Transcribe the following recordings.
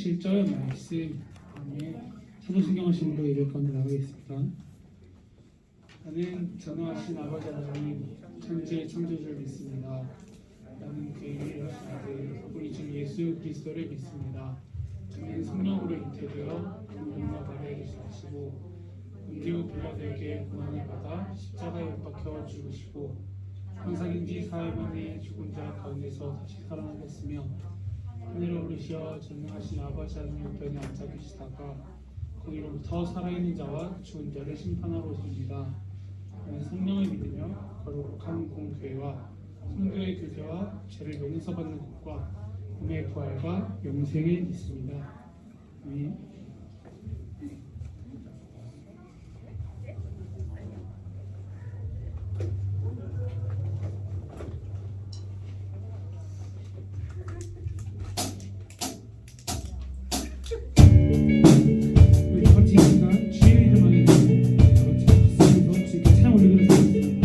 7절 말씀 다음에 사도신경 하심으로 예배 가운데 나가겠습니다. 나는 전능하신 아버지 하나님 천지의 창조주를 믿습니다. 나는 그의 유일하신 아들 우리 주 예수 그리스도를 믿습니다. 그는 성령으로 잉태되어 성령과 마리아에게서 나시고 본디오 빌라도에게 고난을 받아 십자가에 못 박혀 죽으시고 환상인지 사흘 만에 죽은 자 가운데서 다시 살아나셨으며 하늘에 오르시어 전능하신 아버지 하나님 우편에 앉아 계시다가 거기로부터 살아있는 자와 죽은 자를 심판하러 오십니다. 나는 성령을 믿으며 거룩한 공교회와 성도의 교제와 죄를 용서받는 것과 몸의 부활과 영생을 믿습니다. 아멘. 우리 같이 시간 주의 이름 안에 같이 박수하면서 주께 찬양 올려드리겠습니다.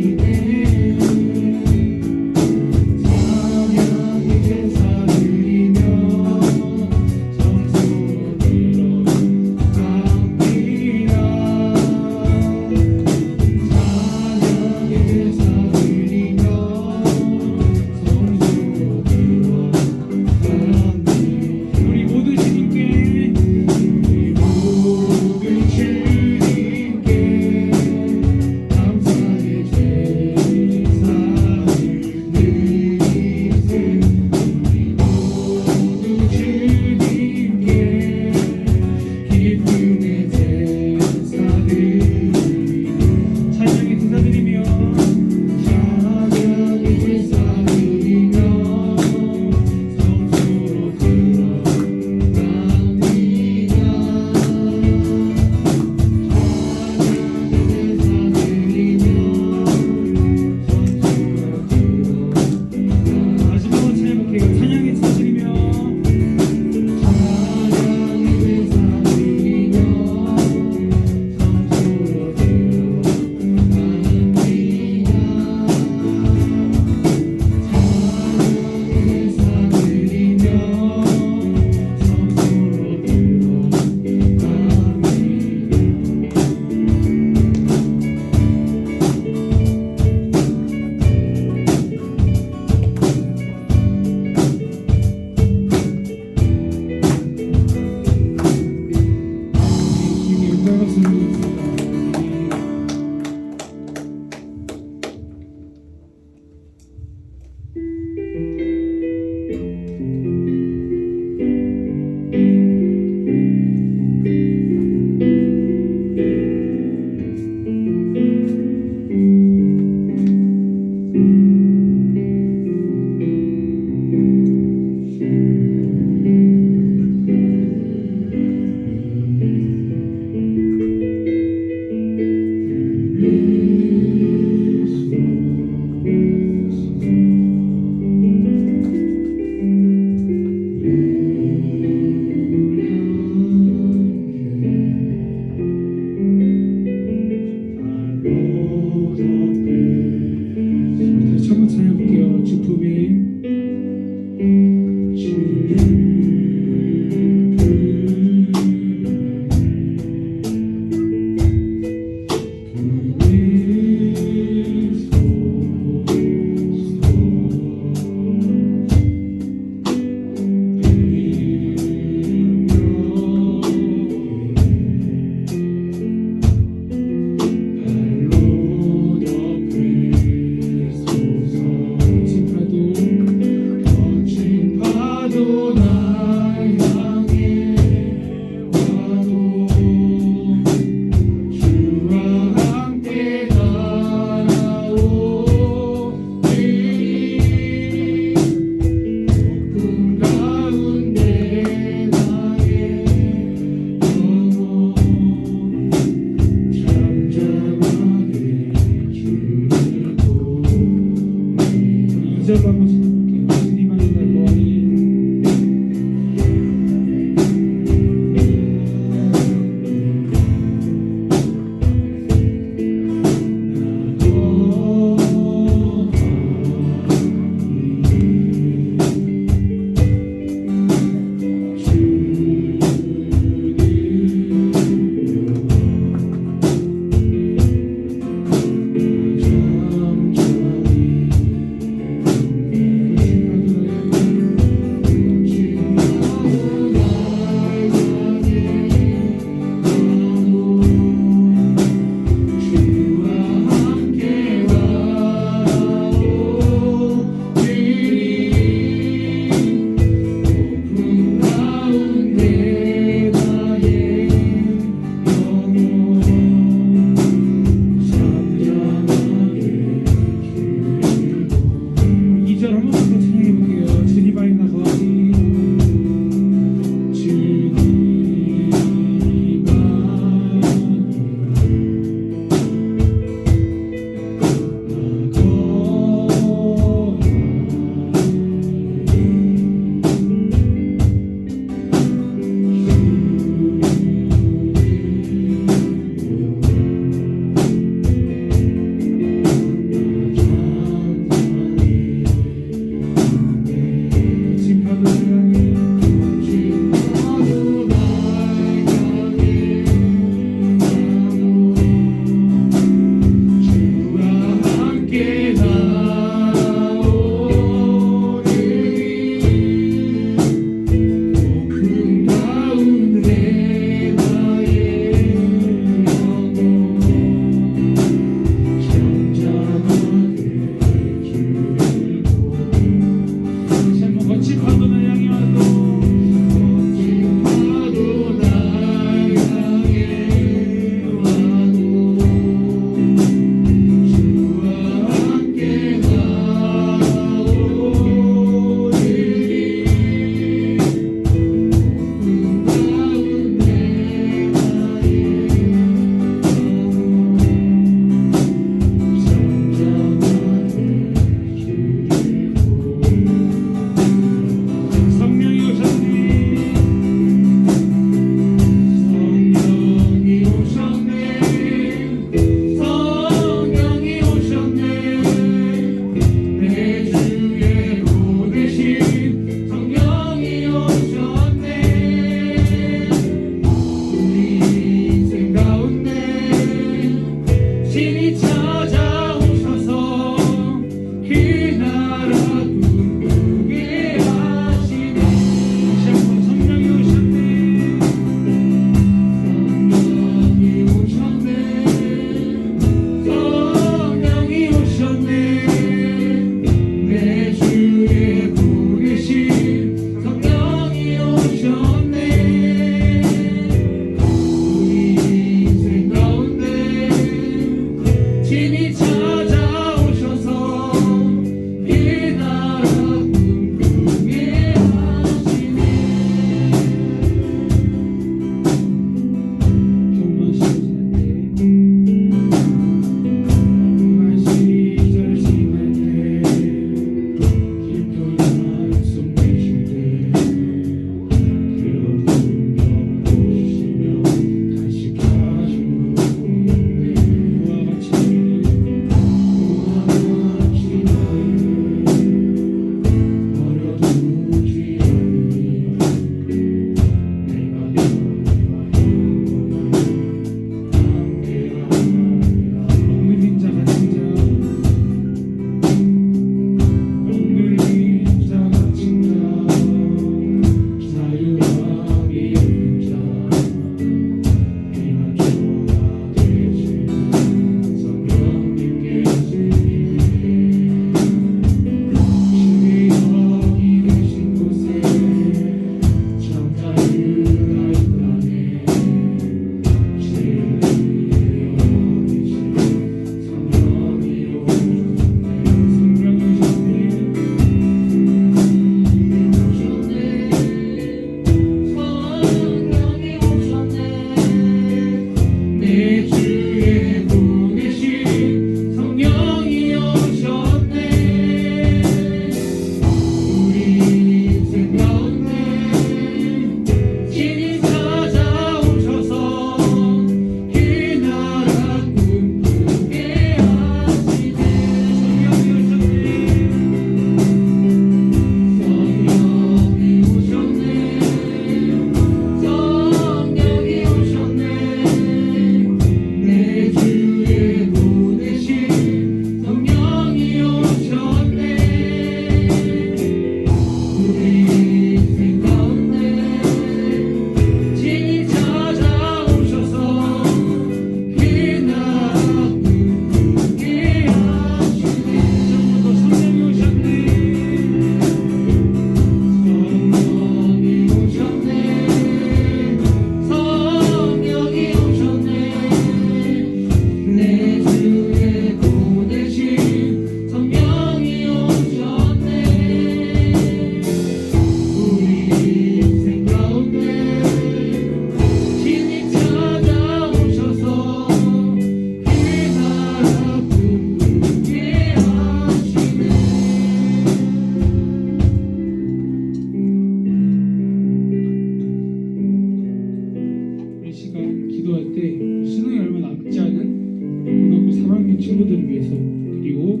때 수능이 얼마 남지 않은 우리 고등학교 3학년 친구들을 위해서, 그리고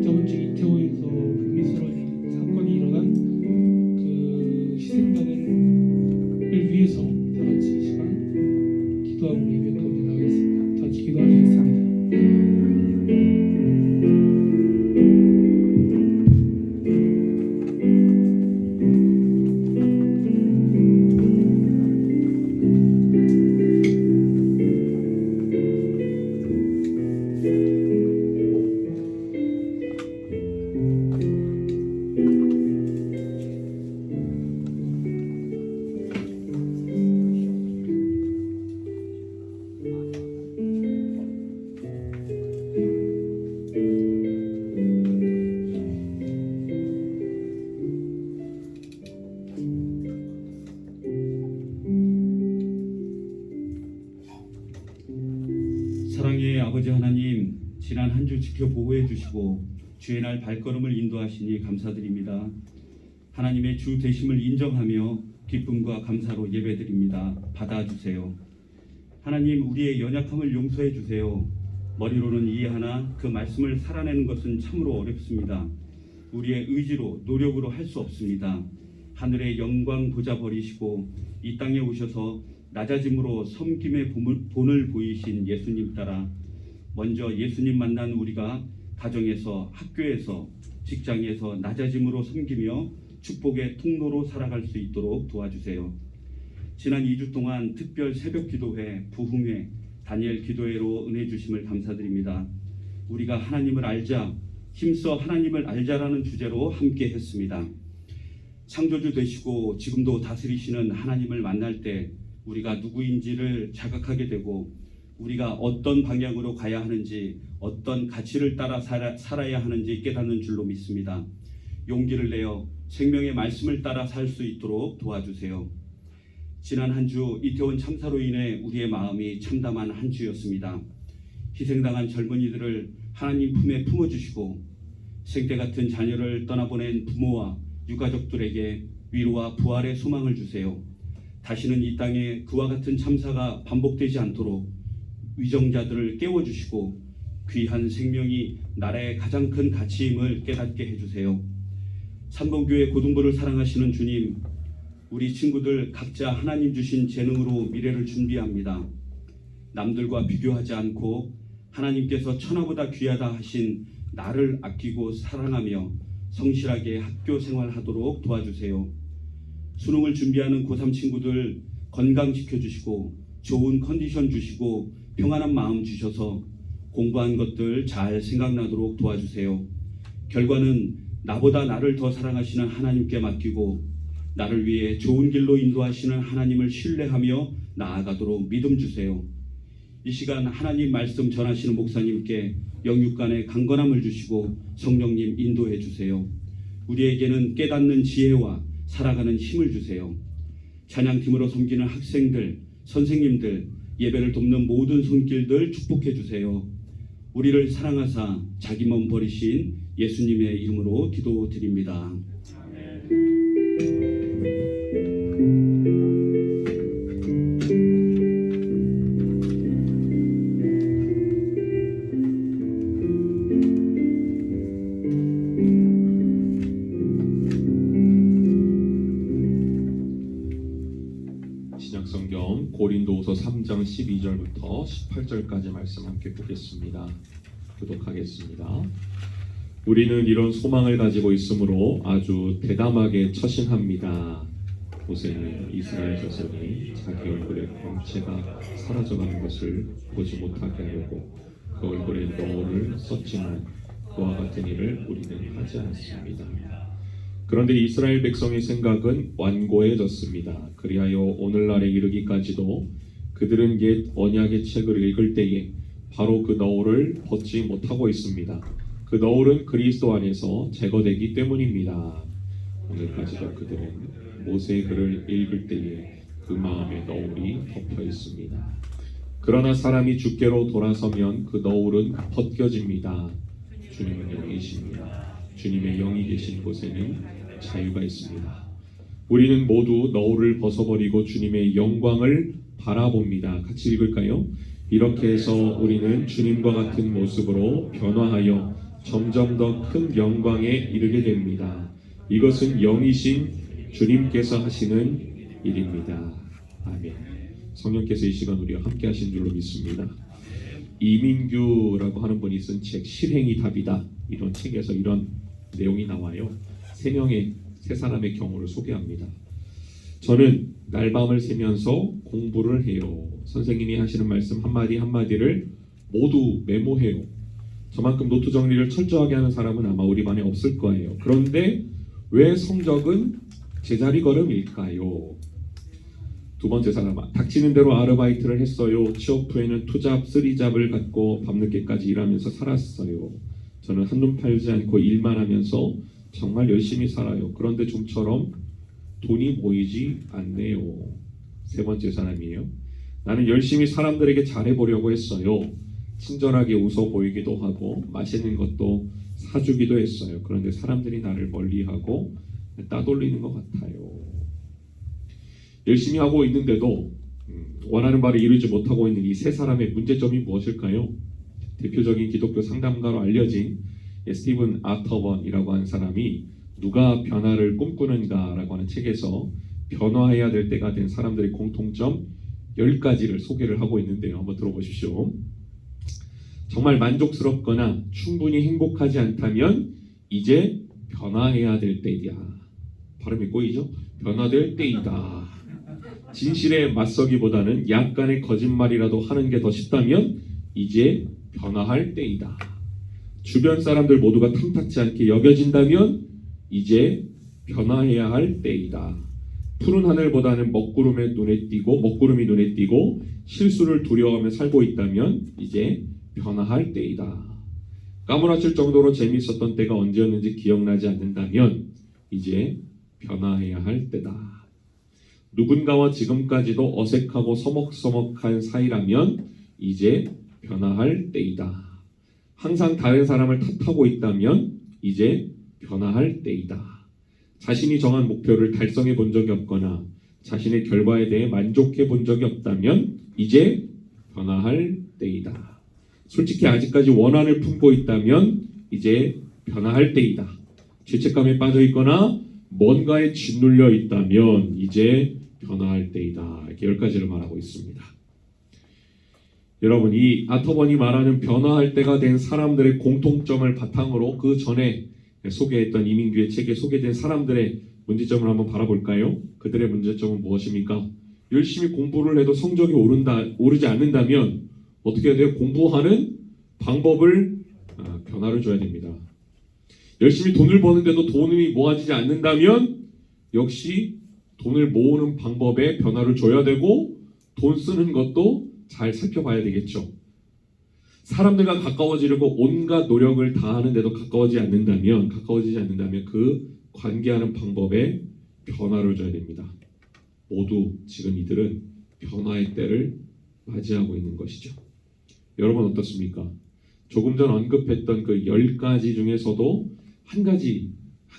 저번 주 이태원에서 불미스러운 사건이 일어난 그 희생자들을 위해서 다 같이 이 시간 기도하고 예배 드리도록 하겠습니다. 다 같이 기도하시겠습니다. 사랑의 아버지 하나님, 지난 한 주 지켜 보호해 주시고 주의 날 발걸음을 인도하시니 감사드립니다. 하나님의 주 되심을 인정하며 기쁨과 감사로 예배드립니다. 받아주세요. 하나님, 우리의 연약함을 용서해 주세요. 머리로는 이해하나 그 말씀을 살아내는 것은 참으로 어렵습니다. 우리의 의지로 노력으로 할 수 없습니다. 하늘의 영광 보좌 버리시고 이 땅에 오셔서 낮아짐으로 섬김의 본을 보이신 예수님 따라 먼저 예수님 만난 우리가 가정에서, 학교에서, 직장에서 낮아짐으로 섬기며 축복의 통로로 살아갈 수 있도록 도와주세요. 지난 2주 동안 특별 새벽 기도회, 부흥회, 다니엘 기도회로 은혜 주심을 감사드립니다. 우리가 하나님을 알자, 힘써 하나님을 알자라는 주제로 함께 했습니다. 창조주 되시고 지금도 다스리시는 하나님을 만날 때 우리가 누구인지를 자각하게 되고 우리가 어떤 방향으로 가야 하는지, 어떤 가치를 따라 살아야 하는지 깨닫는 줄로 믿습니다. 용기를 내어 생명의 말씀을 따라 살 수 있도록 도와주세요. 지난 한 주 이태원 참사로 인해 우리의 마음이 참담한 한 주였습니다. 희생당한 젊은이들을 하나님 품에 품어주시고 생태 같은 자녀를 떠나보낸 부모와 유가족들에게 위로와 부활의 소망을 주세요. 다시는 이 땅에 그와 같은 참사가 반복되지 않도록 위정자들을 깨워주시고 귀한 생명이 나라의 가장 큰 가치임을 깨닫게 해주세요. 삼봉교회 고등부를 사랑하시는 주님, 우리 친구들 각자 하나님 주신 재능으로 미래를 준비합니다. 남들과 비교하지 않고 하나님께서 천하보다 귀하다 하신 나를 아끼고 사랑하며 성실하게 학교 생활하도록 도와주세요. 수능을 준비하는 고3 친구들 건강 지켜주시고 좋은 컨디션 주시고 평안한 마음 주셔서 공부한 것들 잘 생각나도록 도와주세요. 결과는 나보다 나를 더 사랑하시는 하나님께 맡기고 나를 위해 좋은 길로 인도하시는 하나님을 신뢰하며 나아가도록 믿음 주세요. 이 시간 하나님 말씀 전하시는 목사님께 영육간의 강건함을 주시고 성령님 인도해 주세요. 우리에게는 깨닫는 지혜와 살아가는 힘을 주세요. 찬양팀으로 섬기는 학생들, 선생님들, 예배를 돕는 모든 손길들 축복해 주세요. 우리를 사랑하사 자기 몸 버리신 예수님의 이름으로 기도드립니다. 신약성경 고린도후서 3장 12절부터 18절까지 말씀 함께 보겠습니다. 교독하겠습니다. 우리는 이런 소망을 가지고 있으므로 아주 대담하게 처신합니다. 모세는 이스라엘 자손이 자기 얼굴의 광채가 사라져가는 것을 보지 못하게 하려고 그 얼굴에 너울을 썼지만 그와 같은 일을 우리는 하지 않습니다. 그런데 이스라엘 백성의 생각은 완고해졌습니다. 그리하여 오늘날에 이르기까지도 그들은 옛 언약의 책을 읽을 때에 바로 그 너울을 벗지 못하고 있습니다. 그 너울은 그리스도 안에서 제거되기 때문입니다. 오늘까지도 그들은 모세의 글을 읽을 때에 그 마음의 너울이 덮여 있습니다. 그러나 사람이 주께로 돌아서면 그 너울은 벗겨집니다. 주님은 여기 계십니다. 주님의 영이 계신 곳에는 자유가 있습니다. 우리는 모두 너울을 벗어버리고 주님의 영광을 바라봅니다. 같이 읽을까요? 이렇게 해서 우리는 주님과 같은 모습으로 변화하여 점점 더 큰 영광에 이르게 됩니다. 이것은 영이신 주님께서 하시는 일입니다. 아멘. 성령께서 이 시간 우리와 함께 하신 줄로 믿습니다. 이민규라고 하는 분이 쓴 책 실행이 답이다, 이런 책에서 이런 내용이 나와요. 세 사람의 경우를 소개합니다. 저는 날밤을 새면서 공부를 해요. 선생님이 하시는 말씀 한마디 한마디를 모두 메모해요. 저만큼 노트 정리를 철저하게 하는 사람은 아마 우리 반에 없을 거예요. 그런데 왜 성적은 제자리 걸음일까요? 두 번째 사람, 닥치는 대로 아르바이트를 했어요. 취업 후에는 투잡, 쓰리잡을 갖고 밤늦게까지 일하면서 살았어요. 저는 한눈 팔지 않고 일만 하면서 정말 열심히 살아요. 그런데 좀처럼 돈이 모이지 않네요. 세 번째 사람이에요. 나는 열심히 사람들에게 잘해보려고 했어요. 친절하게 웃어 보이기도 하고 맛있는 것도 사주기도 했어요. 그런데 사람들이 나를 멀리하고 따돌리는 것 같아요. 열심히 하고 있는데도 원하는 바를 이루지 못하고 있는 이 세 사람의 문제점이 무엇일까요? 대표적인 기독교 상담가로 알려진 스티븐 아터번이라고 하는 사람이 누가 변화를 꿈꾸는가라고 하는 책에서 변화해야 될 때가 된 사람들의 공통점 10가지를 소개를 하고 있는데요. 한번 들어보십시오. 정말 만족스럽거나 충분히 행복하지 않다면 이제 변화해야 될 때이다. 발음이 꼬이죠? 변화될 때이다. 진실에 맞서기보다는 약간의 거짓말이라도 하는 게 더 쉽다면 이제 변화할 때이다. 주변 사람들 모두가 탐탁지 않게 여겨진다면 이제 변화해야 할 때이다. 푸른 하늘보다는 먹구름이 눈에 띄고 실수를 두려워하며 살고 있다면 이제 변화할 때이다. 까무라칠 정도로 재미있었던 때가 언제였는지 기억나지 않는다면 이제 변화해야 할 때다. 누군가와 지금까지도 어색하고 서먹서먹한 사이라면 이제 변화할 때이다. 항상 다른 사람을 탓하고 있다면 이제 변화할 때이다. 자신이 정한 목표를 달성해 본 적이 없거나 자신의 결과에 대해 만족해 본 적이 없다면 이제 변화할 때이다. 솔직히 아직까지 원한을 품고 있다면 이제 변화할 때이다. 죄책감에 빠져 있거나 뭔가에 짓눌려 있다면 이제 변화할 때이다. 이렇게 10가지를 말하고 있습니다. 여러분, 이 아터번이 말하는 변화할 때가 된 사람들의 공통점을 바탕으로 그 전에 소개했던 이민규의 책에 소개된 사람들의 문제점을 한번 바라볼까요? 그들의 문제점은 무엇입니까? 열심히 공부를 해도 성적이 오르지 않는다면 어떻게 해야 돼요? 공부하는 방법을 변화를 줘야 됩니다. 열심히 돈을 버는데도 돈이 모아지지 않는다면 역시 돈을 모으는 방법에 변화를 줘야 되고 돈 쓰는 것도 잘 살펴봐야 되겠죠. 사람들과 가까워지려고 온갖 노력을 다하는데도 가까워지지 않는다면 그 관계하는 방법에 변화를 줘야 됩니다. 모두 지금 이들은 변화의 때를 맞이하고 있는 것이죠. 여러분 어떻습니까? 조금 전 언급했던 그 10가지 중에서도 한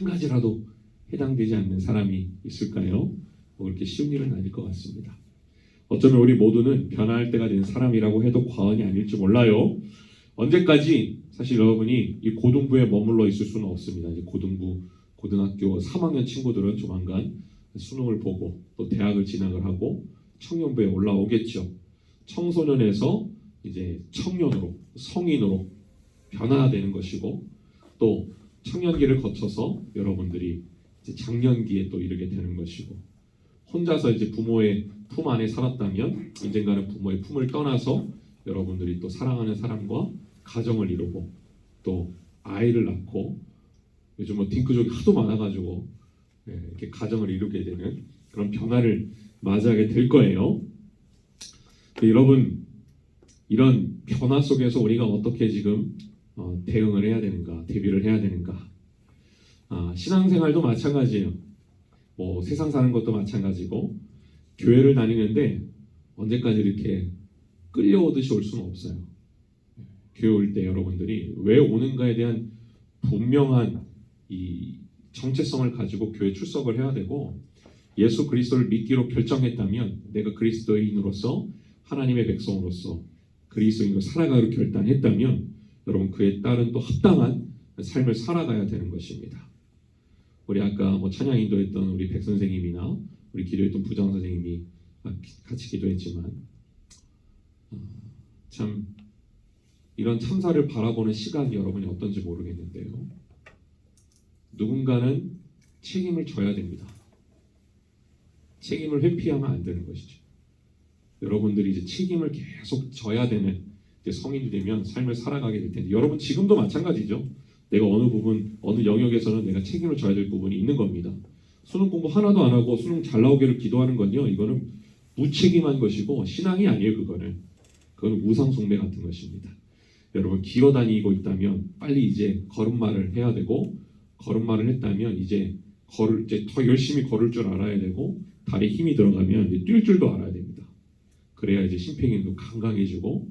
가지라도 해당되지 않는 사람이 있을까요? 그렇게 쉬운 일은 아닐 것 같습니다. 어쩌면 우리 모두는 변화할 때가 된 사람이라고 해도 과언이 아닐지 몰라요. 언제까지 사실 여러분이 이 고등부에 머물러 있을 수는 없습니다. 이제 고등학교 3학년 친구들은 조만간 수능을 보고 또 대학을 진학을 하고 청년부에 올라오겠죠. 청소년에서 이제 청년으로, 성인으로 변화되는 것이고 또 청년기를 거쳐서 여러분들이 이제 장년기에 또 이르게 되는 것이고 혼자서 이제 부모의 품 안에 살았다면 언젠가는 부모의 품을 떠나서 여러분들이 또 사랑하는 사람과 가정을 이루고 또 아이를 낳고 요즘 딩크족이 하도 많아가지고 이렇게 가정을 이루게 되는 그런 변화를 맞이하게 될 거예요. 여러분 이런 변화 속에서 우리가 어떻게 지금 대응을 해야 되는가, 대비를 해야 되는가? 신앙생활도 마찬가지예요. 세상 사는 것도 마찬가지고 교회를 다니는데 언제까지 이렇게 끌려오듯이 올 수는 없어요. 교회 올 때 여러분들이 왜 오는가에 대한 분명한 이 정체성을 가지고 교회 출석을 해야 되고 예수 그리스도를 믿기로 결정했다면 내가 그리스도인으로서 하나님의 백성으로서 그리스도인으로 살아가기로 결단했다면 여러분 그에 따른 또 합당한 삶을 살아가야 되는 것입니다. 우리 아까 찬양 인도했던 우리 백 선생님이나 우리 기도했던 부장 선생님이 같이 기도했지만 참 이런 참사를 바라보는 시각이 여러분이 어떤지 모르겠는데요. 누군가는 책임을 져야 됩니다. 책임을 회피하면 안 되는 것이죠. 여러분들이 이제 책임을 계속 져야 되는 이제 성인이 되면 삶을 살아가게 될 텐데 여러분 지금도 마찬가지죠. 내가 어느 부분, 어느 영역에서는 내가 책임을 져야 될 부분이 있는 겁니다. 수능 공부 하나도 안 하고 수능 잘 나오기를 기도하는 건요. 이거는 무책임한 것이고 신앙이 아니에요. 그거는 우상 숭배 같은 것입니다. 여러분 기어다니고 있다면 빨리 이제 걸음마를 해야 되고 걸음마를 했다면 이제 더 열심히 걸을 줄 알아야 되고 다리에 힘이 들어가면 이제 뛸 줄도 알아야 됩니다. 그래야 이제 심폐기능도 강강해지고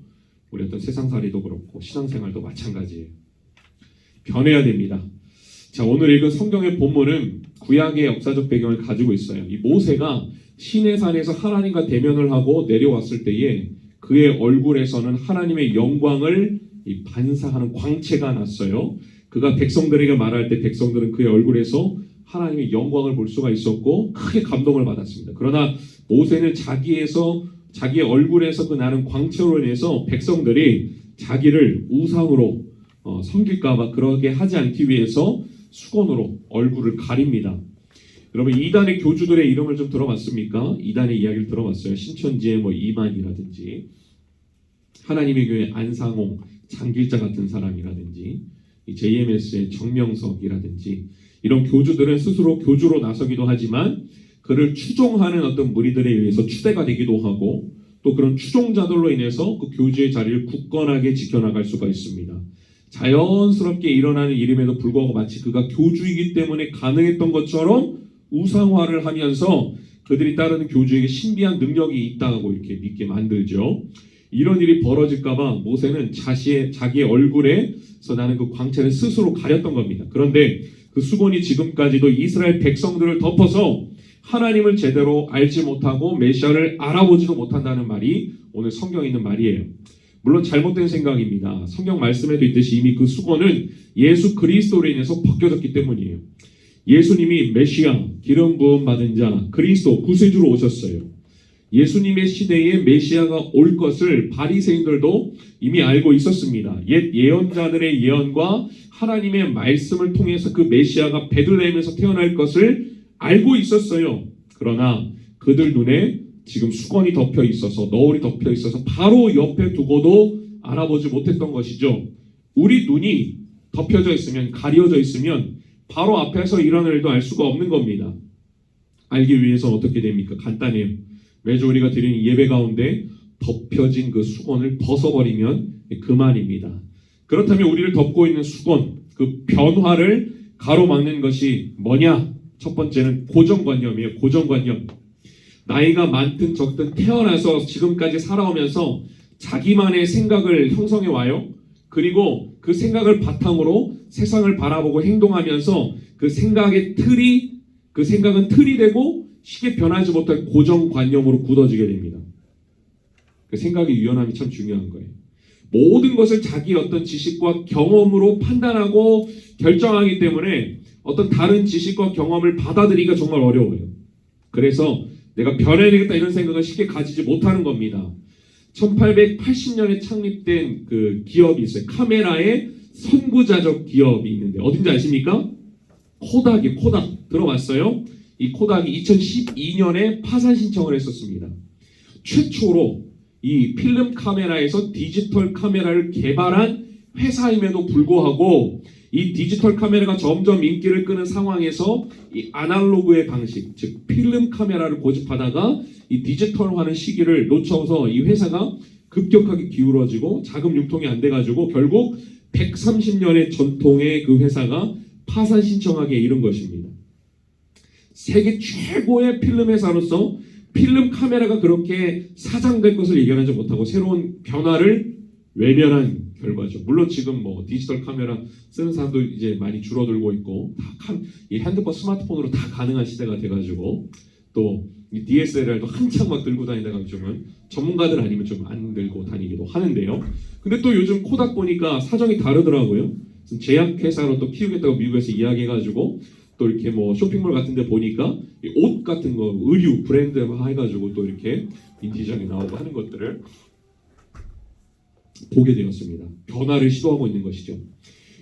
우리 어떤 세상살이도 그렇고 신앙생활도 마찬가지예요. 변해야 됩니다. 자, 오늘 읽은 성경의 본문은 구약의 역사적 배경을 가지고 있어요. 이 모세가 시내산에서 하나님과 대면을 하고 내려왔을 때에 그의 얼굴에서는 하나님의 영광을 반사하는 광채가 났어요. 그가 백성들에게 말할 때 백성들은 그의 얼굴에서 하나님의 영광을 볼 수가 있었고 크게 감동을 받았습니다. 그러나 모세는 자기의 얼굴에서 그 나는 광채로 인해서 백성들이 자기를 우상으로 섬길까봐 그러게 하지 않기 위해서 수건으로 얼굴을 가립니다. 여러분 이단의 교주들의 이름을 좀 들어봤습니까? 이단의 이야기를 들어봤어요. 신천지의 이만이라든지 하나님의 교회 안상홍, 장길자 같은 사람이라든지 JMS의 정명석이라든지 이런 교주들은 스스로 교주로 나서기도 하지만 그를 추종하는 어떤 무리들에 의해서 추대가 되기도 하고 또 그런 추종자들로 인해서 그 교주의 자리를 굳건하게 지켜나갈 수가 있습니다. 자연스럽게 일어나는 일임에도 불구하고 마치 그가 교주이기 때문에 가능했던 것처럼 우상화를 하면서 그들이 따르는 교주에게 신비한 능력이 있다고 이렇게 믿게 만들죠. 이런 일이 벌어질까봐 모세는 자기의 얼굴에서 나는 그 광채를 스스로 가렸던 겁니다. 그런데 그 수건이 지금까지도 이스라엘 백성들을 덮어서 하나님을 제대로 알지 못하고 메시아를 알아보지도 못한다는 말이 오늘 성경에 있는 말이에요. 물론 잘못된 생각입니다. 성경 말씀에도 있듯이 이미 그 수건은 예수 그리스도로 인해서 벗겨졌기 때문이에요. 예수님이 메시아, 기름 부음 받은 자, 그리스도, 구세주로 오셨어요. 예수님의 시대에 메시아가 올 것을 바리새인들도 이미 알고 있었습니다. 옛 예언자들의 예언과 하나님의 말씀을 통해서 그 메시아가 베들레헴에서 태어날 것을 알고 있었어요. 그러나 그들 눈에 지금 수건이 덮여 있어서 너울이 덮여 있어서 바로 옆에 두고도 알아보지 못했던 것이죠. 우리 눈이 덮여져 있으면 가려져 있으면 바로 앞에서 일어날 일도 알 수가 없는 겁니다. 알기 위해서 어떻게 됩니까? 간단해요. 매주 우리가 드리는 예배 가운데 덮여진 그 수건을 벗어버리면 그만입니다. 그렇다면 우리를 덮고 있는 수건, 그 변화를 가로막는 것이 뭐냐? 첫 번째는 고정관념이에요. 고정관념. 나이가 많든 적든 태어나서 지금까지 살아오면서 자기만의 생각을 형성해 와요. 그리고 그 생각을 바탕으로 세상을 바라보고 행동하면서 그 생각은 틀이 되고 쉽게 변하지 못할 고정관념으로 굳어지게 됩니다. 그 생각의 유연함이 참 중요한 거예요. 모든 것을 자기 어떤 지식과 경험으로 판단하고 결정하기 때문에 어떤 다른 지식과 경험을 받아들이기가 정말 어려워요. 그래서 내가 변해야 되겠다 이런 생각을 쉽게 가지지 못하는 겁니다. 1880년에 창립된 그 기업이 있어요. 카메라의 선구자적 기업이 있는데 어딘지 아십니까? 코닥이 코닥 들어봤어요? 이 코닥이 2012년에 파산 신청을 했었습니다. 최초로 이 필름 카메라에서 디지털 카메라를 개발한 회사임에도 불구하고 이 디지털 카메라가 점점 인기를 끄는 상황에서 이 아날로그의 방식, 즉 필름 카메라를 고집하다가 이 디지털화하는 시기를 놓쳐서 이 회사가 급격하게 기울어지고 자금 유통이 안 돼가지고 결국 130년의 전통의 그 회사가 파산 신청하기에 이른 것입니다. 세계 최고의 필름 회사로서 필름 카메라가 그렇게 사장될 것을 예견하지 못하고 새로운 변화를 외면한 결과죠. 물론 지금 디지털 카메라 쓰는 사람도 이제 많이 줄어들고 있고 이 핸드폰, 스마트폰으로 다 가능한 시대가 돼가지고 또 DSLR도 한창 막 들고 다니다가 요즘은 전문가들 아니면 좀 안 들고 다니기도 하는데요. 근데 또 요즘 코닥 보니까 사정이 다르더라고요. 제약회사로 또 키우겠다고 미국에서 이야기해가지고 또 이렇게 뭐 쇼핑몰 같은데 보니까 옷 같은 거 의류 브랜드 해가지고 또 이렇게 인디장에 나오고 하는 것들을 보게 되었습니다. 변화를 시도하고 있는 것이죠.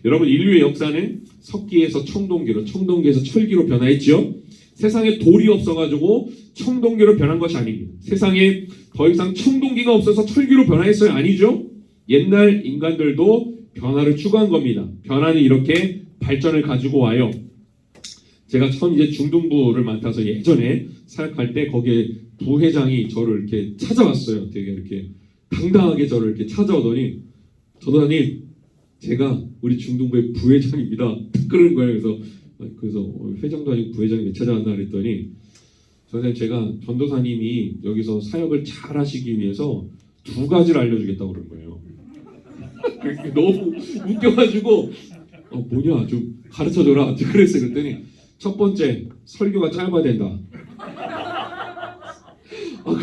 여러분, 인류의 역사는 석기에서 청동기로, 청동기에서 철기로 변화했죠. 세상에 돌이 없어가지고 청동기로 변한 것이 아닙니다. 세상에 더 이상 청동기가 없어서 철기로 변화했어요? 아니죠. 옛날 인간들도 변화를 추구한 겁니다. 변화는 이렇게 발전을 가지고 와요. 제가 처음 이제 중등부를 맡아서 예전에 사역할 때 거기에 부회장이 저를 이렇게 찾아왔어요. 되게 이렇게 당당하게 저를 이렇게 찾아오더니, 전도사님, 제가 우리 중등부의 부회장입니다. 그러는 거예요. 그래서 회장도 아니고 부회장이 왜 찾아왔나 그랬더니, 전도사님, 제가 전도사님이 여기서 사역을 잘 하시기 위해서 2가지를 알려주겠다고 그런 거예요. 너무 웃겨가지고 뭐냐 좀 가르쳐줘라 그랬어요. 그랬더니 첫 번째, 설교가 짧아야 된다.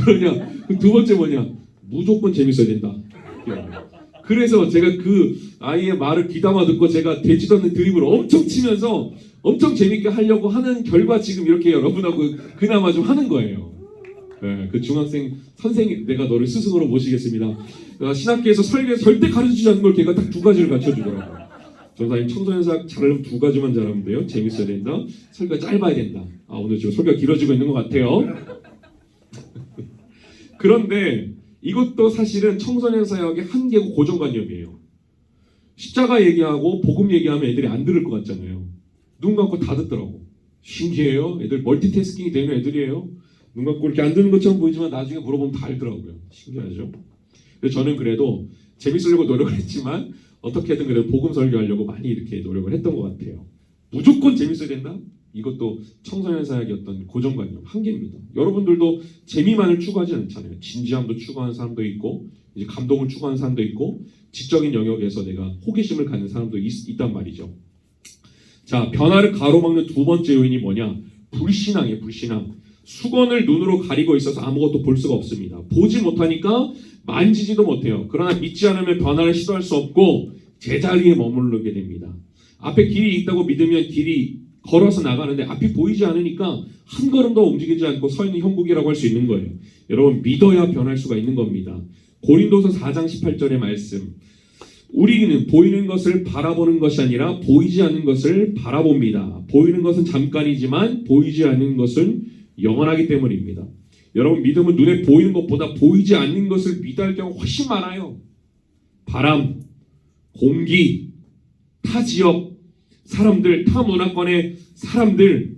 그러냐. 두 번째 뭐냐, 무조건 재밌어야 된다. 그래서 제가 그 아이의 말을 귀담아 듣고 제가 되지도 않는 드립을 엄청 치면서 엄청 재밌게 하려고 하는 결과 지금 이렇게 여러분하고 그나마 좀 하는 거예요. 네, 그 중학생 선생님, 내가 너를 스승으로 모시겠습니다. 신학교에서 설교에서 절대 가르치지 않는 걸 걔가 딱 2가지를 갖춰주더라고요. 전사님, 청소년 사역 잘하려면 2가지만 잘하면 돼요. 재밌어야 된다. 설교가 짧아야 된다. 오늘 지금 설교가 길어지고 있는 것 같아요. 그런데 이것도 사실은 청소년 사역의 한계고 고정관념이에요. 십자가 얘기하고 복음 얘기하면 애들이 안 들을 것 같잖아요. 눈 감고 다 듣더라고. 신기해요. 애들 멀티태스킹이 되는 애들이에요. 눈 감고 이렇게 안 듣는 것처럼 보이지만 나중에 물어보면 다 알더라고요. 신기하죠? 그래서 저는 그래도 재밌으려고 노력을 했지만 어떻게든 그래도 복음 설교하려고 많이 이렇게 노력을 했던 것 같아요. 무조건 재밌어야 된다? 이것도 청소년 사역의 어떤 고정관념, 한계입니다. 여러분들도 재미만을 추구하지 않잖아요. 진지함도 추구하는 사람도 있고, 이제 감동을 추구하는 사람도 있고, 지적인 영역에서 내가 호기심을 갖는 사람도 있단 말이죠. 자, 변화를 가로막는 2번째 요인이 뭐냐? 불신앙이에요. 불신앙. 수건을 눈으로 가리고 있어서 아무것도 볼 수가 없습니다. 보지 못하니까 만지지도 못해요. 그러나 믿지 않으면 변화를 시도할 수 없고 제자리에 머무르게 됩니다. 앞에 길이 있다고 믿으면 길이 걸어서 나가는데 앞이 보이지 않으니까 한 걸음도 움직이지 않고 서 있는 형국이라고 할 수 있는 거예요. 여러분, 믿어야 변할 수가 있는 겁니다. 고린도서 4장 18절의 말씀, 우리는 보이는 것을 바라보는 것이 아니라 보이지 않는 것을 바라봅니다. 보이는 것은 잠깐이지만 보이지 않는 것은 영원하기 때문입니다. 여러분, 믿음은 눈에 보이는 것보다 보이지 않는 것을 믿을 경우 훨씬 많아요. 바람, 공기, 타 지역, 사람들, 타 문화권의 사람들,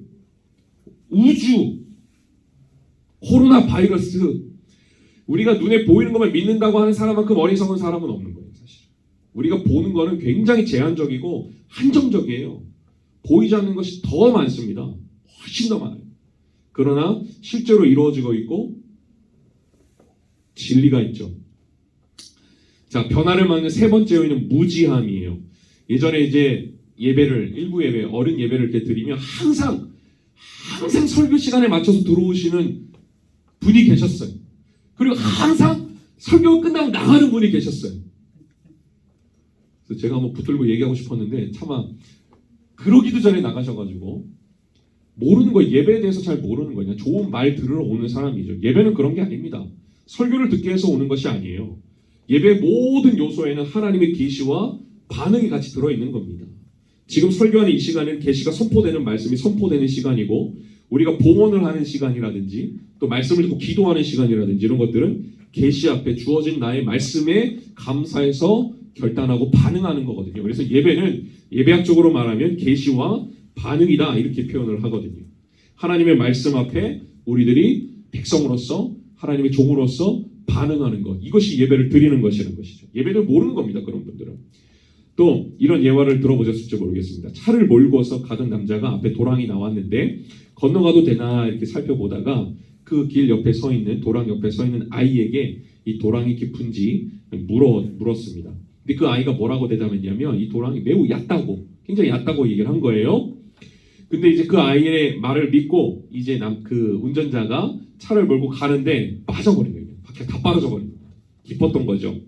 우주, 코로나 바이러스, 우리가 눈에 보이는 것만 믿는다고 하는 사람만큼 어리석은 사람은 없는 거예요. 사실 우리가 보는 거는 굉장히 제한적이고 한정적이에요. 보이지 않는 것이 더 많습니다. 훨씬 더 많아요. 그러나 실제로 이루어지고 있고 진리가 있죠. 자, 변화를 막는 3번째 요인은 무지함이에요. 예전에 이제 예배를, 일부 예배, 어른 예배를 이렇게 드리면 항상 설교 시간에 맞춰서 들어오시는 분이 계셨어요. 그리고 항상 설교가 끝나고 나가는 분이 계셨어요. 그래서 제가 한번 붙들고 얘기하고 싶었는데 차마 그러기도 전에 나가셔가지고 모르는 거예요. 예배에 대해서 잘 모르는 거예요. 좋은 말 들으러 오는 사람이죠. 예배는 그런 게 아닙니다. 설교를 듣기 위해서 오는 것이 아니에요. 예배의 모든 요소에는 하나님의 계시와 반응이 같이 들어있는 겁니다. 지금 설교하는 이 시간은 계시가 선포되는 말씀이 선포되는 시간이고, 우리가 봉헌을 하는 시간이라든지 또 말씀을 듣고 기도하는 시간이라든지 이런 것들은 계시 앞에 주어진 나의 말씀에 감사해서 결단하고 반응하는 거거든요. 그래서 예배는 예배학적으로 말하면 계시와 반응이다, 이렇게 표현을 하거든요. 하나님의 말씀 앞에 우리들이 백성으로서 하나님의 종으로서 반응하는 것, 이것이 예배를 드리는 것이라는 것이죠. 예배를 모르는 겁니다. 그런 분들은. 또 이런 예화를 들어보셨을지 모르겠습니다. 차를 몰고서 가던 남자가 앞에 도랑이 나왔는데 건너가도 되나 이렇게 살펴보다가 그 길 옆에 서 있는, 도랑 옆에 서 있는 아이에게 이 도랑이 깊은지 물었습니다. 근데 그 아이가 뭐라고 대답했냐면 이 도랑이 매우 얕다고, 굉장히 얕다고 얘기를 한 거예요. 근데 이제 그 아이의 말을 믿고 이제 그 운전자가 차를 몰고 가는데 빠져버린 거예요. 바퀴가 다 빠져져 버린 거예요. 깊었던 거죠.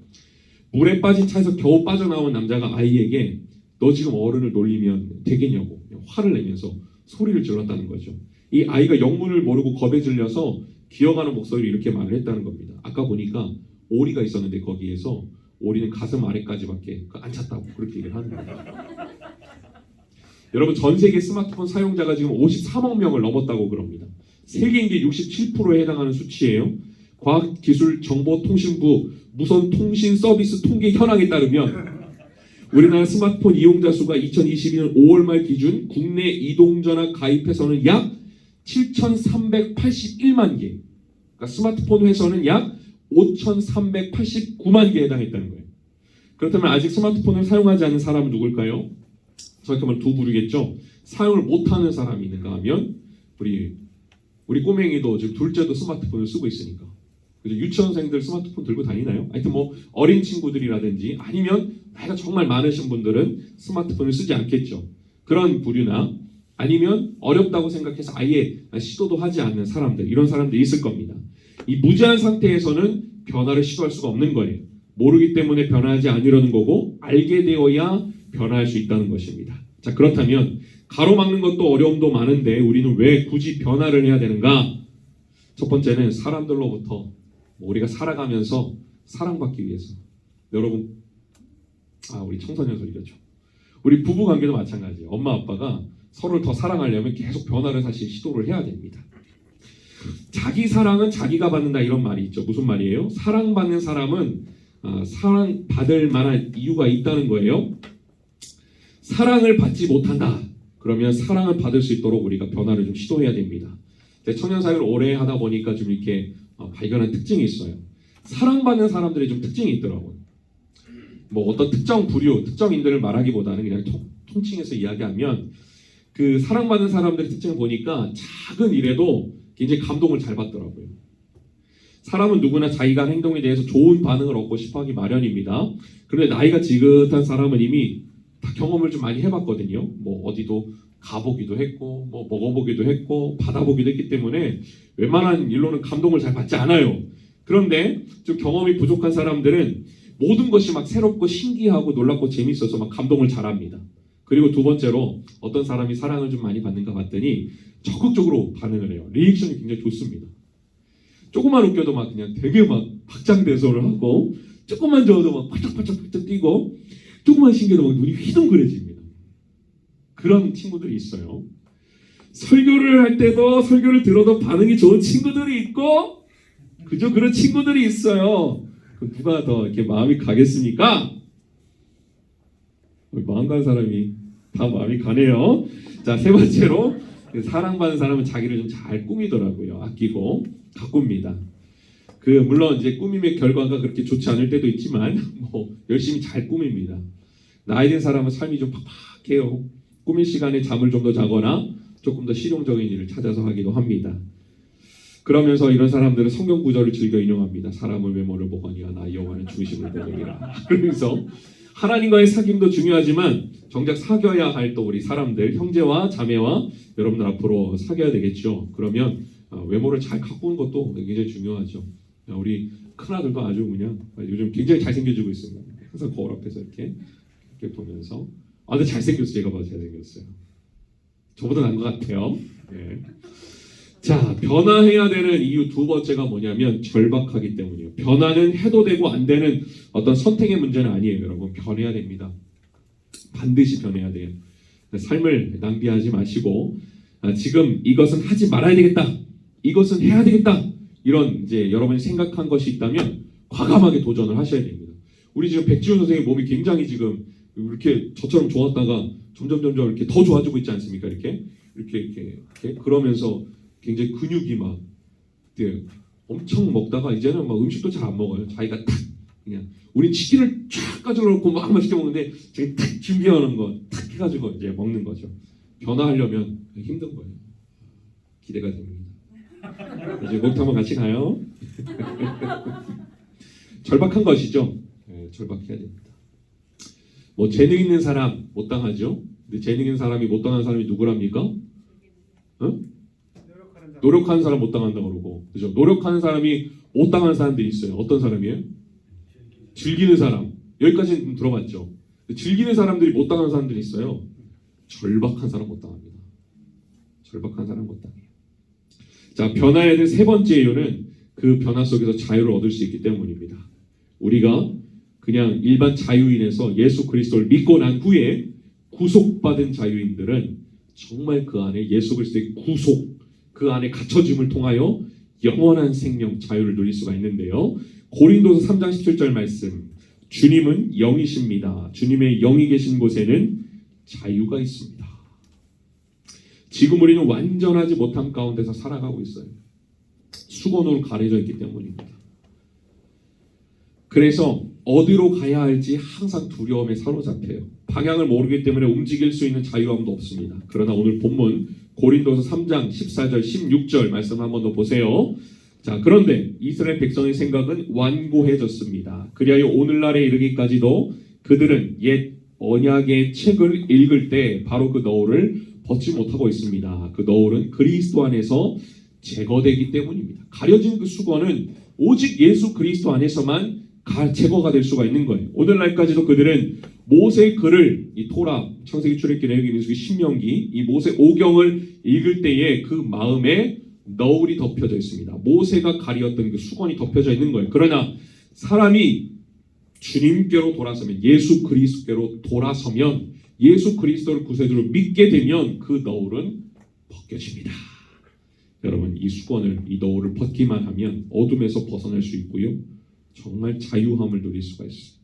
물에 빠진 차에서 겨우 빠져나온 남자가 아이에게 너 지금 어른을 놀리면 되겠냐고 화를 내면서 소리를 질렀다는 거죠. 이 아이가 영문을 모르고 겁에 질려서 기어가는 목소리로 이렇게 말을 했다는 겁니다. 아까 보니까 오리가 있었는데 거기에서 오리는 가슴 아래까지밖에 안 찼다고 그렇게 얘기를 하는 거예요. 여러분 전 세계 스마트폰 사용자가 지금 53억 명을 넘었다고 그럽니다. 세계 인기 67%에 해당하는 수치예요. 과학기술정보통신부 무선통신서비스 통계 현황에 따르면 우리나라 스마트폰 이용자 수가 2022년 5월 말 기준 국내 이동전화 가입회선은 약 7,381만 개. 그러니까 스마트폰 회선은 약 5,389만 개에 해당했다는 거예요. 그렇다면 아직 스마트폰을 사용하지 않는 사람은 누굴까요? 저렇게 말하면 두 부류겠죠. 사용을 못하는 사람이 있는가 하면 우리 꼬맹이도 지금 둘째도 스마트폰을 쓰고 있으니까. 그죠? 유치원생들 스마트폰 들고 다니나요? 하여튼 뭐 어린 친구들이라든지 아니면 나이가 정말 많으신 분들은 스마트폰을 쓰지 않겠죠. 그런 부류나 아니면 어렵다고 생각해서 아예 시도도 하지 않는 사람들, 이런 사람들이 있을 겁니다. 이 무지한 상태에서는 변화를 시도할 수가 없는 거예요. 모르기 때문에 변화하지 않으려는 거고 알게 되어야 변화할 수 있다는 것입니다. 자, 그렇다면 가로막는 것도 어려움도 많은데 우리는 왜 굳이 변화를 해야 되는가? 첫 번째는 사람들로부터 우리가 살아가면서 사랑받기 위해서. 여러분, 우리 청소년 소리겠죠. 우리 부부 관계도 마찬가지예요. 엄마 아빠가 서로를 더 사랑하려면 계속 변화를 사실 시도를 해야 됩니다. 자기 사랑은 자기가 받는다 이런 말이 있죠. 무슨 말이에요? 사랑받는 사람은 사랑받을 만한 이유가 있다는 거예요. 사랑을 받지 못한다. 그러면 사랑을 받을 수 있도록 우리가 변화를 좀 시도해야 됩니다. 청년 사회를 오래 하다 보니까 좀 이렇게 발견한 특징이 있어요. 사랑받는 사람들의 좀 특징이 있더라고요. 뭐 어떤 특정 부류, 특정인들을 말하기보다는 그냥 통칭해서 이야기하면 그 사랑받는 사람들의 특징을 보니까 작은 일에도 굉장히 감동을 잘 받더라고요. 사람은 누구나 자기가 한 행동에 대해서 좋은 반응을 얻고 싶어하기 마련입니다. 그런데 나이가 지긋한 사람은 이미 다 경험을 좀 많이 해봤거든요. 뭐 어디도 가보기도 했고 뭐 먹어보기도 했고 받아보기도 했기 때문에 웬만한 일로는 감동을 잘 받지 않아요. 그런데 좀 경험이 부족한 사람들은 모든 것이 막 새롭고 신기하고 놀랍고 재밌어서 막 감동을 잘합니다. 그리고 두 번째로 어떤 사람이 사랑을 좀 많이 받는가 봤더니 적극적으로 반응을 해요. 리액션이 굉장히 좋습니다. 조금만 웃겨도 막 그냥 되게 막 박장대소를 하고 조금만 저어도 막 팔짝팔짝 뛰고 조금만 신기해도 막 눈이 휘둥그레집니다. 그런 친구들이 있어요. 설교를 할 때도 설교를 들어도 반응이 좋은 친구들이 있고 그저 그런 친구들이 있어요. 그럼 누가 더 이렇게 마음이 가겠습니까? 마음 간 사람이 다 마음이 가네요. 자, 세 번째로 사랑받는 사람은 자기를 좀 잘 꾸미더라고요. 아끼고 가꿉니다. 물론 이제 꾸밈의 결과가 그렇게 좋지 않을 때도 있지만 뭐 열심히 잘 꾸밉니다. 나이 든 사람은 삶이 좀 팍팍해요. 꾸밀 시간에 잠을 좀 더 자거나 조금 더 실용적인 일을 찾아서 하기도 합니다. 그러면서 이런 사람들은 성경 구절을 즐겨 인용합니다. 사람을 외모를 보거니와 나 여호와는 중심을 보거니라. 그러면서 하나님과의 사귐도 중요하지만 정작 사귀어야 할 또 우리 사람들, 형제와 자매와 여러분들 앞으로 사귀어야 되겠죠. 그러면 외모를 잘 가꾸는 것도 굉장히 중요하죠. 우리 큰아들도 아주 그냥 요즘 굉장히 잘생겨지고 있습니다. 항상 거울 앞에서 이렇게 보면서 근데 잘생겼어요. 제가 봐도 잘생겼어요. 저보다 나은 것 같아요. 네. 자, 변화해야 되는 이유 두 번째가 뭐냐면 절박하기 때문이에요. 변화는 해도 되고 안 되는 어떤 선택의 문제는 아니에요. 여러분, 변해야 됩니다. 반드시 변해야 돼요. 삶을 낭비하지 마시고 지금 이것은 하지 말아야 되겠다. 이것은 해야 되겠다. 이런 이제 여러분이 생각한 것이 있다면 과감하게 도전을 하셔야 됩니다. 우리 지금 백지훈 선생님 몸이 굉장히 지금 이렇게 저처럼 좋았다가 점점 이렇게 더 좋아지고 있지 않습니까? 이렇게 그러면서 굉장히 근육이 막 엄청 먹다가 이제는 막 음식도 잘 안 먹어요. 자기가 탁 그냥 우리 치킨을 쫙 가져놓고 막 맛있게 먹는데 자기 탁 준비하는 거 탁 해가지고 이제 먹는 거죠. 변화하려면 힘든 거예요. 기대가 됩니다. 이제 목욕탕 한번 같이 가요. 절박한 것이죠. 네, 절박해야 됩니다. 뭐 재능 있는 사람 못 당하죠. 근데 재능 있는 사람이 못 당하는 사람이 누구랍니까? 응? 노력하는 사람 못 당한다고 그러고, 그죠? 노력하는 사람이 못 당하는 사람들이 있어요. 어떤 사람이에요? 즐기는 사람. 여기까지는 들어봤죠. 즐기는 사람들이 못 당하는 사람들이 있어요. 절박한 사람 못 당합니다. 절박한 사람 못 당해요. 자, 변화해야 될 세 번째 이유는 그 변화 속에서 자유를 얻을 수 있기 때문입니다. 우리가 그냥 일반 자유인에서 예수 그리스도를 믿고 난 후에 구속받은 자유인들은 정말 그 안에 예수 그리스도의 구속, 그 안에 갇혀짐을 통하여 영원한 생명, 자유를 누릴 수가 있는데요. 고린도서 3장 17절 말씀, 주님은 영이십니다. 주님의 영이 계신 곳에는 자유가 있습니다. 지금 우리는 완전하지 못한 가운데서 살아가고 있어요. 수건으로 가려져 있기 때문입니다. 그래서 어디로 가야 할지 항상 두려움에 사로잡혀요. 방향을 모르기 때문에 움직일 수 있는 자유함도 없습니다. 그러나 오늘 본문 고린도서 3장 14절 16절 말씀 한번 더 보세요. 자, 그런데 이스라엘 백성의 생각은 완고해졌습니다. 그리하여 오늘날에 이르기까지도 그들은 옛 언약의 책을 읽을 때 바로 그 너울을 벗지 못하고 있습니다. 그 너울은 그리스도 안에서 제거되기 때문입니다. 가려진 그 수건은 오직 예수 그리스도 안에서만 제거가 될 수가 있는 거예요. 오늘날까지도 그들은 모세 글을, 이 토라, 창세기, 출애굽기, 레위기, 민수기, 신명기, 이 모세 오경을 읽을 때에 그 마음에 너울이 덮여져 있습니다. 모세가 가리었던 그 수건이 덮여져 있는 거예요. 그러나 사람이 주님께로 돌아서면, 예수 그리스도께로 돌아서면, 예수 그리스도를 구세주로 믿게 되면 그 너울은 벗겨집니다. 여러분, 이 수건을, 이 너울을 벗기만 하면 어둠에서 벗어날 수 있고요. 정말 자유함을 누릴 수가 있어요.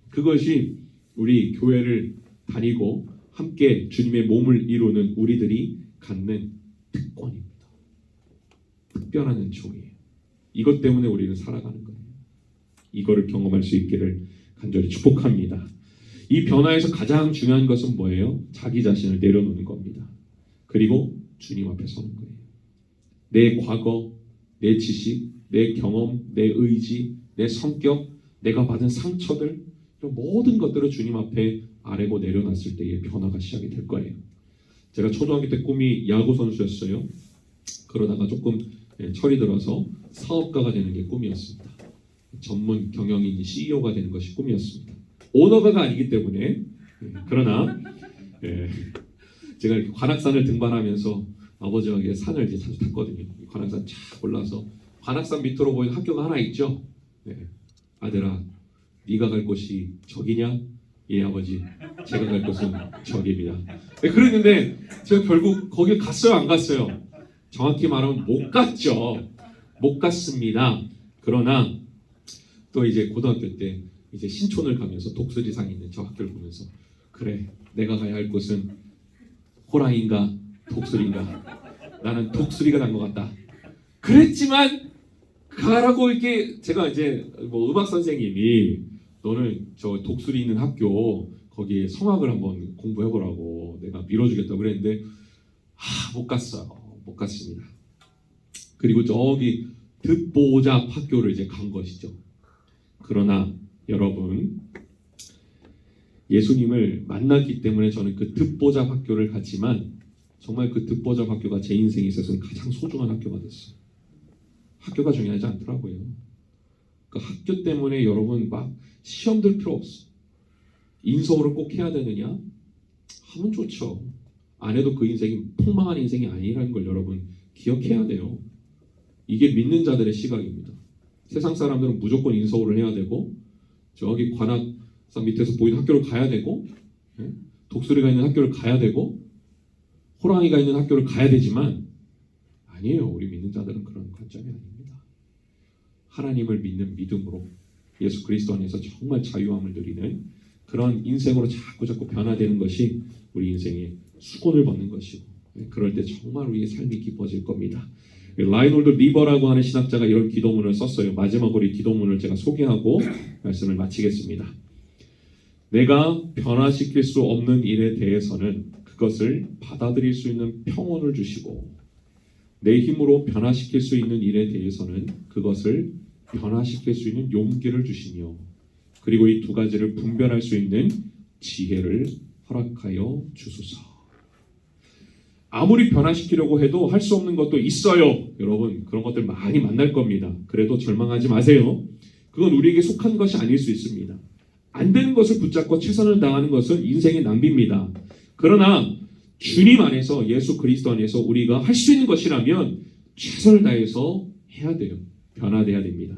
그것이 우리 교회를 다니고 함께 주님의 몸을 이루는 우리들이 갖는 특권입니다. 특별한 은총이에요. 이것 때문에 우리는 살아가는 거예요. 이거를 경험할 수 있기를 간절히 축복합니다. 이 변화에서 가장 중요한 것은 뭐예요? 자기 자신을 내려놓는 겁니다. 그리고 주님 앞에 서는 거예요. 내 과거, 내 지식, 내 경험, 내 의지, 내 성격, 내가 받은 상처들, 이런 모든 것들을 주님 앞에 아래고 내려놨을 때의 변화가 시작이 될 거예요. 제가 초등학교 때 꿈이 야구 선수였어요. 그러다가 조금 철이 들어서 사업가가 되는 게 꿈이었습니다. 전문 경영인 CEO가 되는 것이 꿈이었습니다. 오너가가 아니기 때문에. 그러나 제가 관악산을 등반하면서 아버지와 산을 이제 자주 탔거든요. 관악산 쫙 올라서 관악산 밑으로 보이는 학교가 하나 있죠. 아들아, 네가 갈 곳이 저기냐? 예, 아버지, 제가 갈 곳은 저기입니다. 그랬는데 제가 결국 거길 갔어요, 안 갔어요? 정확히 말하면 못 갔죠. 못 갔습니다. 그러나 또 이제 고등학교 때 이제 신촌을 가면서 독수리상에 있는 저 학교를 보면서, 그래, 내가 가야 할 곳은 호랑이인가 독수리인가? 나는 독수리가 난 것 같다. 그랬지만 가라고 이렇게 제가 이제 뭐 음악 선생님이 너는 저 독수리 있는 학교 거기에 성악을 한번 공부해보라고 내가 밀어주겠다고 그랬는데 못 갔어요. 못 갔습니다. 그리고 저기 듣보잡 학교를 이제 간 것이죠. 그러나 여러분, 예수님을 만났기 때문에 저는 그 듣보잡 학교를 갔지만 정말 그 듣보잡 학교가 제 인생에 있어서는 가장 소중한 학교가 됐어요. 학교가 중요하지 않더라고요. 그 학교 때문에 여러분 막 시험 들 필요 없어. 인서울을 꼭 해야 되느냐? 하면 좋죠. 안 해도 그 인생이 폭망한 인생이 아니라는 걸 여러분 기억해야 돼요. 이게 믿는 자들의 시각입니다. 세상 사람들은 무조건 인서울을 해야 되고 저기 관악산 밑에서 보이는 학교를 가야 되고 독수리가 있는 학교를 가야 되고 호랑이가 있는 학교를 가야 되지만 아니에요. 우리 믿는 자들은 그런 관점이 아닙니다. 하나님을 믿는 믿음으로 예수 그리스도 안에서 정말 자유함을 누리는 그런 인생으로 자꾸 변화되는 것이 우리 인생의 수건을 벗는 것이고, 그럴 때 정말 우리의 삶이 기뻐질 겁니다. 라이놀드 리버라고 하는 신학자가 이런 기도문을 썼어요. 마지막으로 이 기도문을 제가 소개하고 말씀을 마치겠습니다. 내가 변화시킬 수 없는 일에 대해서는 그것을 받아들일 수 있는 평온을 주시고, 내 힘으로 변화시킬 수 있는 일에 대해서는 그것을 변화시킬 수 있는 용기를 주시며, 그리고 이 두 가지를 분별할 수 있는 지혜를 허락하여 주소서. 아무리 변화시키려고 해도 할 수 없는 것도 있어요. 여러분, 그런 것들 많이 만날 겁니다. 그래도 절망하지 마세요. 그건 우리에게 속한 것이 아닐 수 있습니다. 안 되는 것을 붙잡고 최선을 다하는 것은 인생의 낭비입니다. 그러나 주님 안에서, 예수 그리스도 안에서 우리가 할 수 있는 것이라면 최선을 다해서 해야 돼요. 변화돼야 됩니다.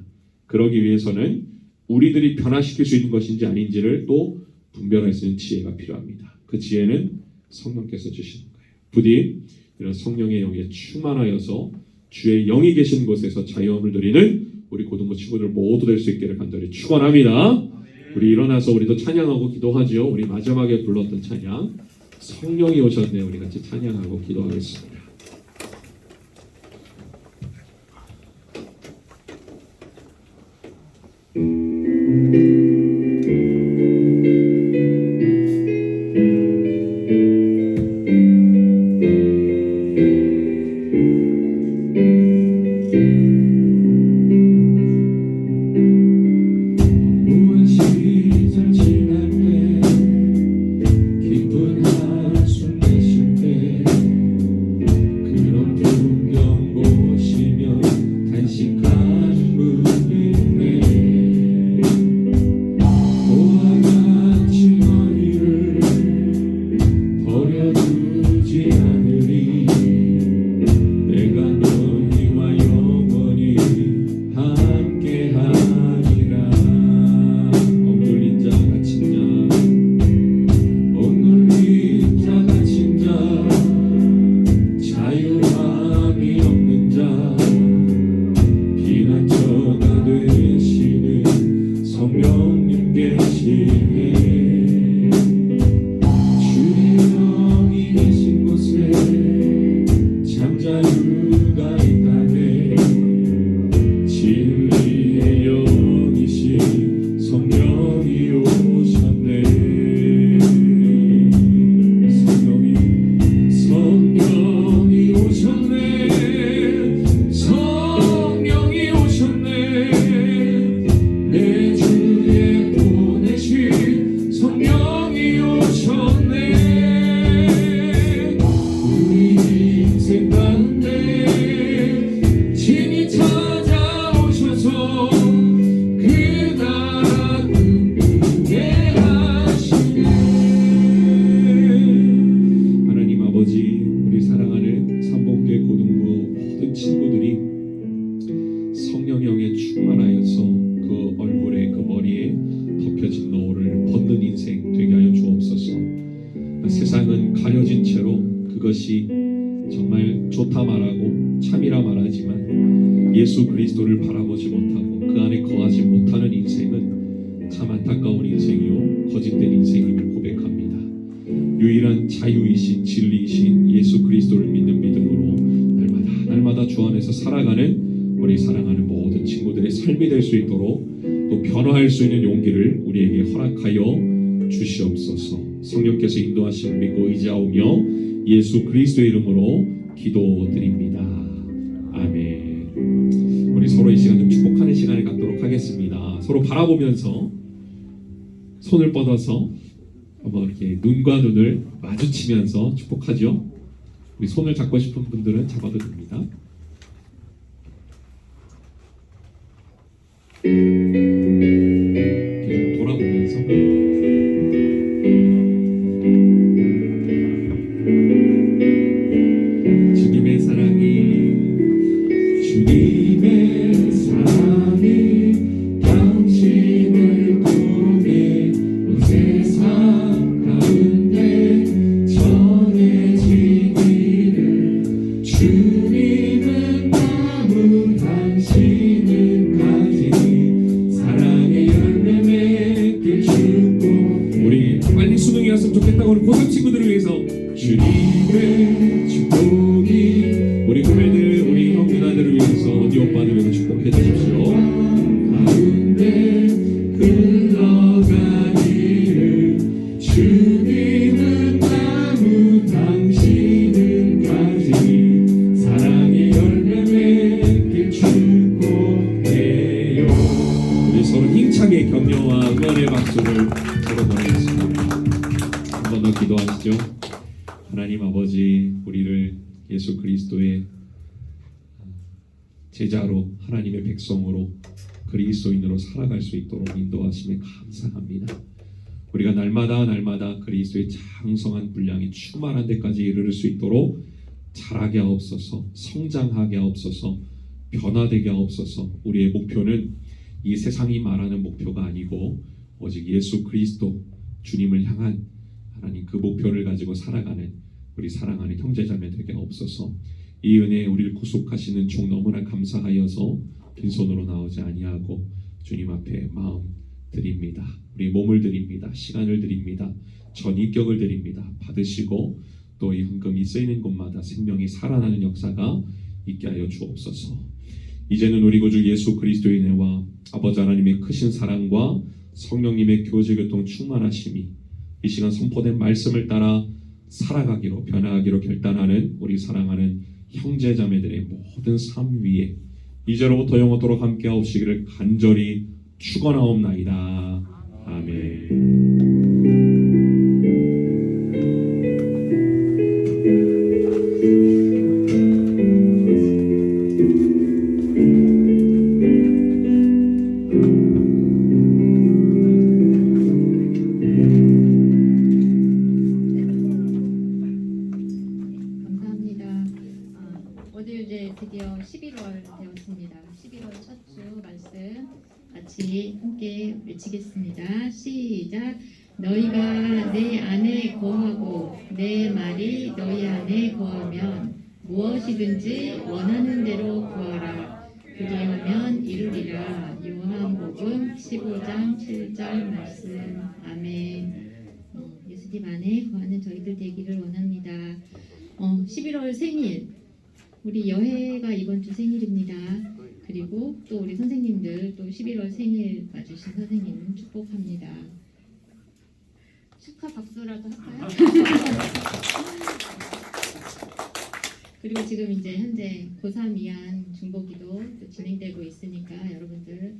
그러기 위해서는 우리들이 변화시킬 수 있는 것인지 아닌지를 또 분별할 수 있는 지혜가 필요합니다. 그 지혜는 성령께서 주시는 거예요. 부디 이런 성령의 영에 충만하여서 주의 영이 계신 곳에서 자유함을 누리는 우리 고등부 친구들 모두 될 수 있기를 간절히 축원합니다. 우리 일어나서 우리도 찬양하고 기도하죠. 우리 마지막에 불렀던 찬양 성령이 오셨네. 우리 같이 찬양하고 기도하겠습니다. 세상은 가려진 채로 그것이 정말 좋다 말하고 참이라 말하지만 예수 그리스도를 바라보지 못하고 그 안에 거하지 못하는 인생은 참 안타까운 인생이요 거짓된 인생임을 고백합니다. 유일한 자유이신 진리이신 예수 그리스도를 믿는 믿음으로 날마다 주 안에서 살아가는 우리 사랑하는 모든 친구들의 삶이 될 수 있도록 또 변화할 수 있는 용기를 우리에게 허락하여 주시옵소서. 성령께서 인도하심을 믿고 의지하오며 예수 그리스도의 이름으로 기도드립니다. 아멘. 우리 서로 이 시간 좀 축복하는 시간을 갖도록 하겠습니다. 서로 바라보면서 손을 뻗어서 한번 이렇게 눈과 눈을 마주치면서 축복하죠. 우리 손을 잡고 싶은 분들은 잡아도 됩니다. 계속 돌아보면서 주님의 사랑이 당신을 통해 온 세상 가운데 전해지기를 주님은 나무 당신은 가지 사랑의 열매 맺길 주고 우리 빨리 수능이 왔으면 좋겠다고 우리 고등 친구들을 위해서 주님의 축복이 우리 후배들 우리 형 누나들을 위해서 어디 오빠들 위해서 축복해 주십시오. 가운데 흘러가기를 주님은 나무 당신은 가지 사랑의 열매 맺길 축복해요. 우리 서로 힘차게 격려와 응원의 박수를 서로 보내겠습니다. 한 번 더 기도하시죠. 하나님 아버지, 우리를 예수 그리스도의 제자로 하나님의 백성으로 그리스도인으로 살아갈 수 있도록 인도하심에 감사합니다. 우리가 날마다 그리스도의 장성한 분량이 충만한 데까지 이르를 수 있도록 자라게 하옵소서, 성장하게 하옵소서, 변화되게 하옵소서. 우리의 목표는 이 세상이 말하는 목표가 아니고 오직 예수 그리스도 주님을 향한 하나님 그 목표를 가지고 살아가는 우리 사랑하는 형제자매 되게 하옵소서. 이 은혜에 우리를 구속하시는 종 너무나 감사하여서 빈손으로 나오지 아니하고 주님 앞에 마음 드립니다. 우리 몸을 드립니다. 시간을 드립니다. 전인격을 드립니다. 받으시고 또 이 헌금이 쓰이는 곳마다 생명이 살아나는 역사가 있게 하여 주옵소서. 이제는 우리 구주 예수 그리스도의 은혜와 아버지 하나님의 크신 사랑과 성령님의 교제교통 충만하심이 이 시간 선포된 말씀을 따라 살아가기로 변화하기로 결단하는 우리 사랑하는 형제자매들의 모든 삶 위에 이제로부터 영원토록 함께 하옵시기를 간절히 축원하옵나이다. 아멘. 감사합니다. 오늘 이제 드디어 11월 되었습니다. 11월 첫 주 말씀 같이 함께 외치겠습니다. 시작. 너희가 내 안에 거하고 내 말이 너희 안에 거하면 무엇이든지 원하는 대로 구하라. 그리하면 이루리라. 요한복음 15장 7절 말씀. 아멘. 예수님 안에 거하는 저희들 되기를 원합니다. 11월 생일, 우리 여혜가 이번 주 생일입니다. 그리고 또 우리 선생님들 또 11월 생일 맞으신 선생님 축복합니다. 축하 박수라도 할까요? 그리고 지금 이제 현재 고3 위한 중보기도 또 진행되고 있으니까 여러분들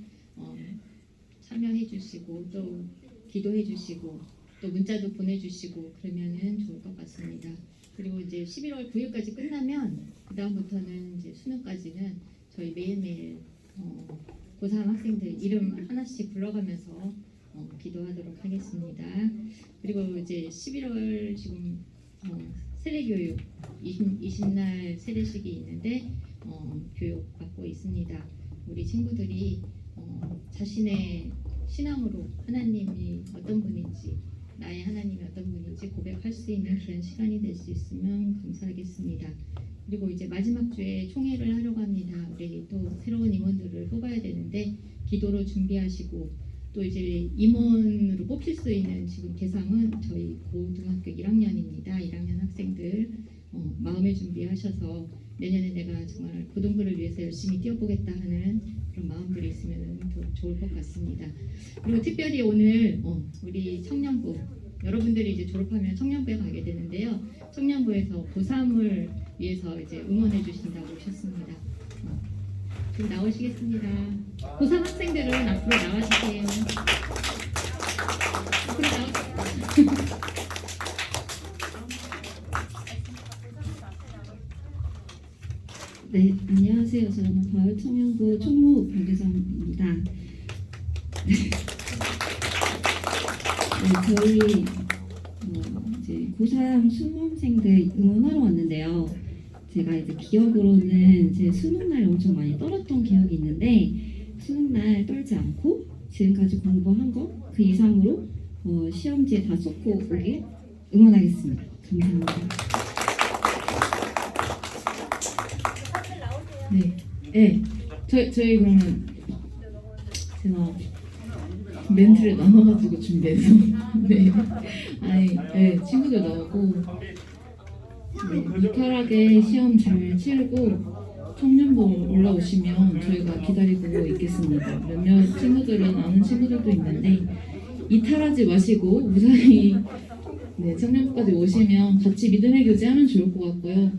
참여해 주시고 또 기도해 주시고 또 문자도 보내주시고 그러면은 좋을 것 같습니다. 그리고 이제 11월 9일까지 끝나면 그 다음부터는 이제 수능까지는 저희 매일매일 고3 학생들 이름 하나씩 불러가면서 기도하도록 하겠습니다. 그리고 이제 11월 지금 세례교육 20날 세례식이 있는데 교육 받고 있습니다. 우리 친구들이 자신의 신앙으로 하나님이 어떤 분인지 나의 하나님이 어떤 분인지 고백할 수 있는 귀한 시간이 될 수 있으면 감사하겠습니다. 그리고 이제 마지막 주에 총회를 하려고 합니다. 우리 또 새로운 임원들을 뽑아야 되는데 기도로 준비하시고 또 이제 임원으로 뽑힐 수 있는 지금 대상은 저희 고등학교 1학년입니다. 1학년 학생들 마음의 준비하셔서 내년에 내가 정말 고등부를 위해서 열심히 뛰어보겠다 하는 그런 마음들이 있으면 더 좋을 것 같습니다. 그리고 특별히 오늘 우리 청년부 여러분들이 이제 졸업하면 청년부에 가게 되는데요. 청년부에서 고3을 위해서 이제 응원해 주신다고 오셨습니다. 지금 나오시겠습니다. 고3 학생들은 앞으로 나와주세요. 앞으로 나오세요. 네, 안녕하세요. 저는 가을청년부 총무 박유정입니다. 네, 저희 이제 고3 수험생들 응원하러 왔는데요. 제가 이제 기억으로는 제 수능날 엄청 많이 떨었던 기억이 있는데 수능날 떨지 않고 지금까지 공부한 거 그 이상으로 시험지에 다 쏟고 오길 응원하겠습니다. 감사합니다. 네. 저희 그러면 제가 멘트를 나눠가지고 준비해서 네. 네, 친구들 나오고 무탈하게 시험 잘 치르고 청년부 올라오시면 저희가 기다리고 있겠습니다. 몇몇 친구들은 아는 친구들도 있는데 이탈하지 마시고 무사히 청년부까지 오시면 같이 믿음의 교제하면 좋을 것 같고요.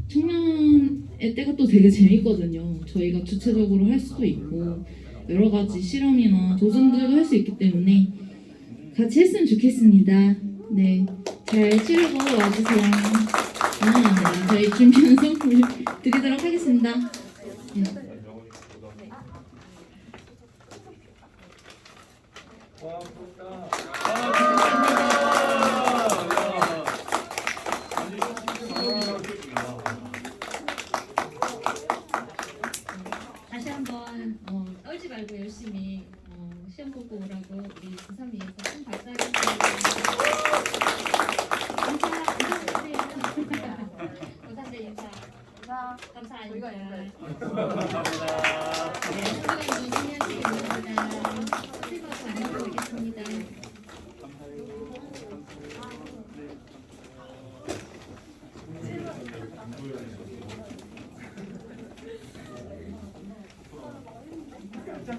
청년의 때가 또 되게 재밌거든요. 저희가 주체적으로 할 수도 있고 여러 가지 실험이나 도전들도 할 수 있기 때문에 같이 했으면 좋겠습니다. 네, 잘 치르고 와주세요. 저희 준비한 선물 드리도록 하겠습니다. 네. 다시 한번 떨지 말고 열심히 시험 보고 오라고 우리 고3위에서 큰 박수 하겠습니다. 인사해주세요. 고3들 인사. 감사합니다. 네, 수고하신 신현씨 입니다. 선생님하고 만나고 오겠습니다. 자,